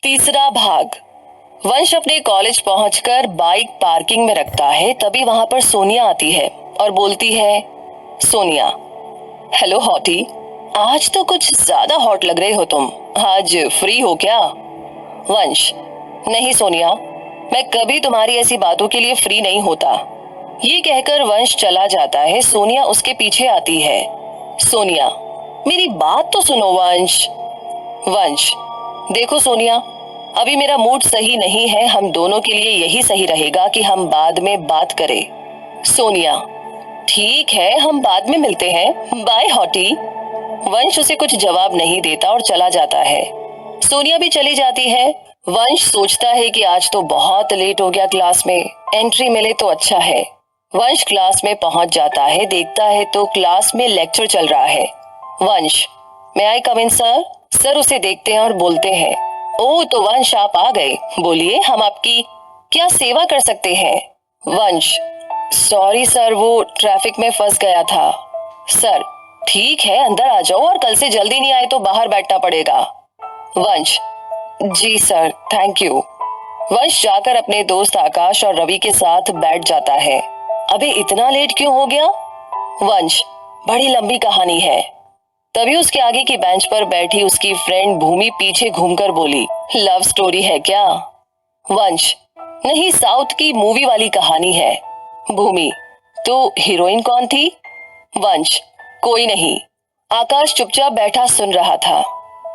तीसरा भाग। वंश अपने कॉलेज पहुंचकर बाइक पार्किंग में रखता है, तभी वहां पर सोनिया आती है और बोलती है, सोनिया, हेलो हॉटी, आज तो कुछ ज्यादा हॉट लग रहे हो तुम। आज फ्री हो क्या? वंश, नहीं सोनिया, मैं कभी तुम्हारी ऐसी बातों के लिए फ्री नहीं होता। ये कहकर वंश चला जाता है। सोनिया उसके पीछे आती है। सोनिया, मेरी बात तो सुनो वंश। वंश, देखो सोनिया, अभी मेरा मूड सही नहीं है। हम दोनों के लिए यही सही रहेगा कि हम बाद में बात करें। सोनिया, ठीक है, हम बाद में मिलते हैं, बाय हॉटी। वंश उसे कुछ जवाब नहीं देता और चला जाता है। सोनिया भी चली जाती है। वंश सोचता है कि आज तो बहुत लेट हो गया क्लास में, एंट्री मिले तो अच्छा है। वंश क्लास में पहुंच जाता है। देखता है तो क्लास में लेक्चर चल रहा है। वंश, मैं आई कम इन सर? सर उसे देखते हैं और बोलते हैं, ओह तो वंश आप आ गए, बोलिए हम आपकी क्या सेवा कर सकते हैं? वंश, सॉरी सर, वो ट्रैफिक में फंस गया था। सर, ठीक है, अंदर आ जाओ और कल से जल्दी नहीं आए तो बाहर बैठना पड़ेगा। वंश, जी सर, थैंक यू। वंश जाकर अपने दोस्त आकाश और रवि के साथ बैठ जाता है। अबे इतना लेट क्यों हो गया? वंश, बड़ी लंबी कहानी है। तभी उसके आगे की बेंच पर बैठी उसकी फ्रेंड भूमि पीछे घूमकर बोली, लव स्टोरी है क्या? वंश, नहीं, साउथ की मूवी वाली कहानी है। भूमि, तो हीरोइन कौन थी? वंश, कोई नहीं। आकाश चुपचाप बैठा सुन रहा था,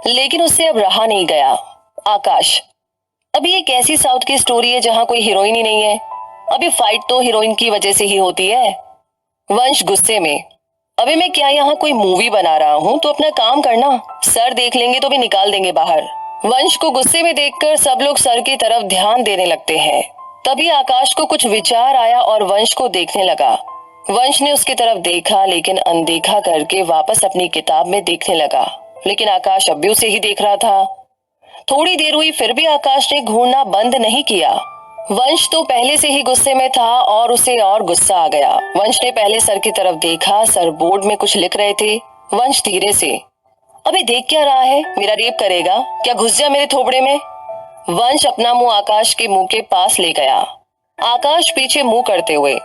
लेकिन उससे अब रहा नहीं गया। आकाश, अभी ये कैसी साउथ की स्टोरी है जहां कोई हीरोइन ही नहीं है? अभी फाइट तो हीरोइन की वजह से ही होती है। वंश गुस्से में, अभी मैं क्या यहाँ कोई मूवी बना रहा हूँ? तो अपना काम करना, सर देख लेंगे तो भी निकाल देंगे बाहर। वंश को गुस्से में देखकर सब लोग सर की तरफ ध्यान देने लगते हैं। तभी आकाश को कुछ विचार आया और वंश को देखने लगा। वंश ने उसकी तरफ देखा, लेकिन अनदेखा करके वापस अपनी किताब में देखने लगा। लेकिन आकाश अब भी उसे ही देख रहा था। थोड़ी देर हुई, फिर भी आकाश ने घूरना बंद नहीं किया। वंश तो पहले से ही गुस्से में था और उसे और गुस्सा आ गया। वंश ने पहले सर की तरफ देखा, सर बोर्ड में कुछ लिख रहे थे। वंश धीरे से, अबे देख क्या रहा है? मेरा रेप करेगा क्या? घुस जा मेरे थोबड़े में। वंश अपना मुंह आकाश के मुंह के पास ले गया। आकाश पीछे मुंह करते हुए,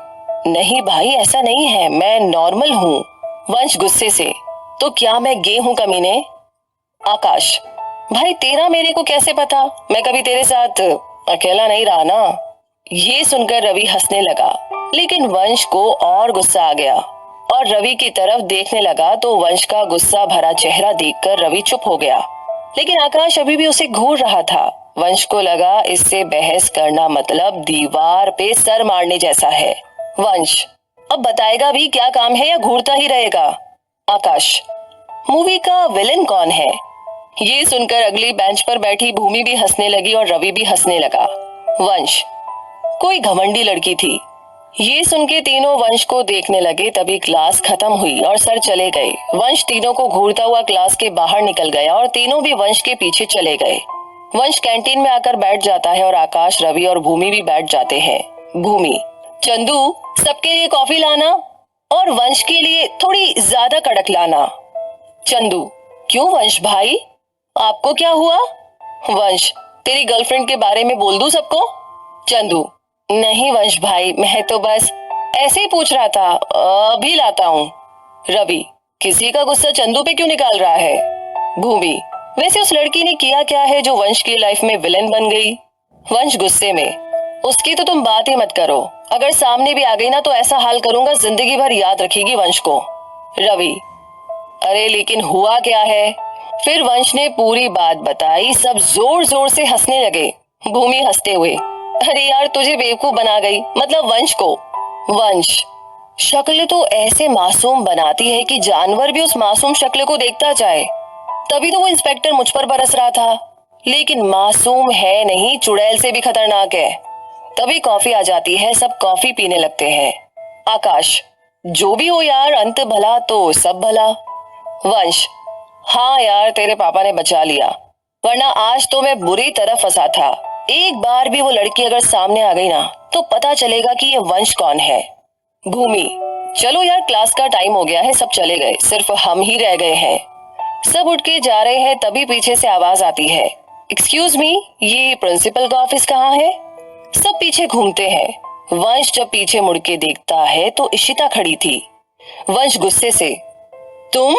नहीं भाई, ऐसा नहीं है, मैं नॉर्मल हूँ। वंश गुस्से से, तो क्या मैं गे हूँ कमीने? आकाश, भाई तेरा मेरे को कैसे पता? मैं कभी तेरे साथ अकेला नहीं रहा ना। ये सुनकर रवि हंसने लगा, लेकिन वंश को और गुस्सा आ गया और रवि की तरफ देखने लगा। तो वंश का गुस्सा भरा चेहरा देखकर रवि चुप हो गया, लेकिन आकाश अभी भी उसे घूर रहा था। वंश को लगा इससे बहस करना मतलब दीवार पे सर मारने जैसा है। वंश, अब बताएगा भी क्या काम है या घूरता ही रहेगा? आकाश, मूवी का विलेन कौन है? ये सुनकर अगली बेंच पर बैठी भूमि भी हंसने लगी और रवि भी हंसने लगा। वंश, कोई घमंडी लड़की थी। ये सुन के तीनों वंश को देखने लगे। तभी क्लास खत्म हुई और सर चले गए। वंश तीनों को घूरता हुआ क्लास के बाहर निकल गया और तीनों भी वंश के पीछे चले गए। वंश कैंटीन में आकर बैठ जाता है और आकाश, रवि और भूमि भी बैठ जाते हैं। भूमि, चंदू, सबके लिए कॉफी लाना और वंश के लिए थोड़ी ज्यादा कड़क लाना। चंदू, क्यों वंश भाई, आपको क्या हुआ? वंश, तेरी गर्लफ्रेंड के बारे में बोल दूं सबको? चंदू, नहीं वंश भाई, मैं तो बस ऐसे ही पूछ रहा था, अभी लाता हूँ। रवि, किसी का गुस्सा चंदू पे क्यों निकाल रहा है? भूमि, वैसे उस लड़की ने किया क्या है जो वंश की लाइफ में विलेन बन गई? वंश गुस्से में, उसकी तो तुम बात ही मत करो, अगर सामने भी आ गई ना तो ऐसा हाल करूंगा जिंदगी भर याद रखेगी वंश को। रवि, अरे लेकिन हुआ क्या है? फिर वंश ने पूरी बात बताई। सब जोर जोर से हंसने लगे। भूमि हंसते हुए, अरे यार तुझे बेवकूफ बना गई, मतलब वंश को। वंश, शक्ल तो ऐसे मासूम बनाती है कि जानवर भी उस मासूम शक्ल को देखता जाए। तभी तो वो इंस्पेक्टर मुझ पर बरस रहा था, लेकिन मासूम है नहीं, चुड़ैल से भी खतरनाक है। तभी कॉफी आ जाती है, सब कॉफी पीने लगते हैं। आकाश, जो भी हो यार, अंत भला तो सब भला। वंश, हाँ यार, तेरे पापा ने बचा लिया, वरना आज तो मैं बुरी तरह फंसा था। एक बार भी वो लड़की अगर सामने आ गई ना तो पता चलेगा कि ये वंश कौन है। भूमि, चलो यार, क्लास का टाइम हो गया है, सब चले गए, सिर्फ हम ही रह गए हैं। सब उठ के जा रहे हैं, तभी पीछे से आवाज आती है, एक्सक्यूज मी, ये प्रिंसिपल का ऑफिस कहाँ है? सब पीछे घूमते हैं। वंश जब पीछे मुड़ के देखता है तो इशिता खड़ी थी। वंश गुस्से से, तुम?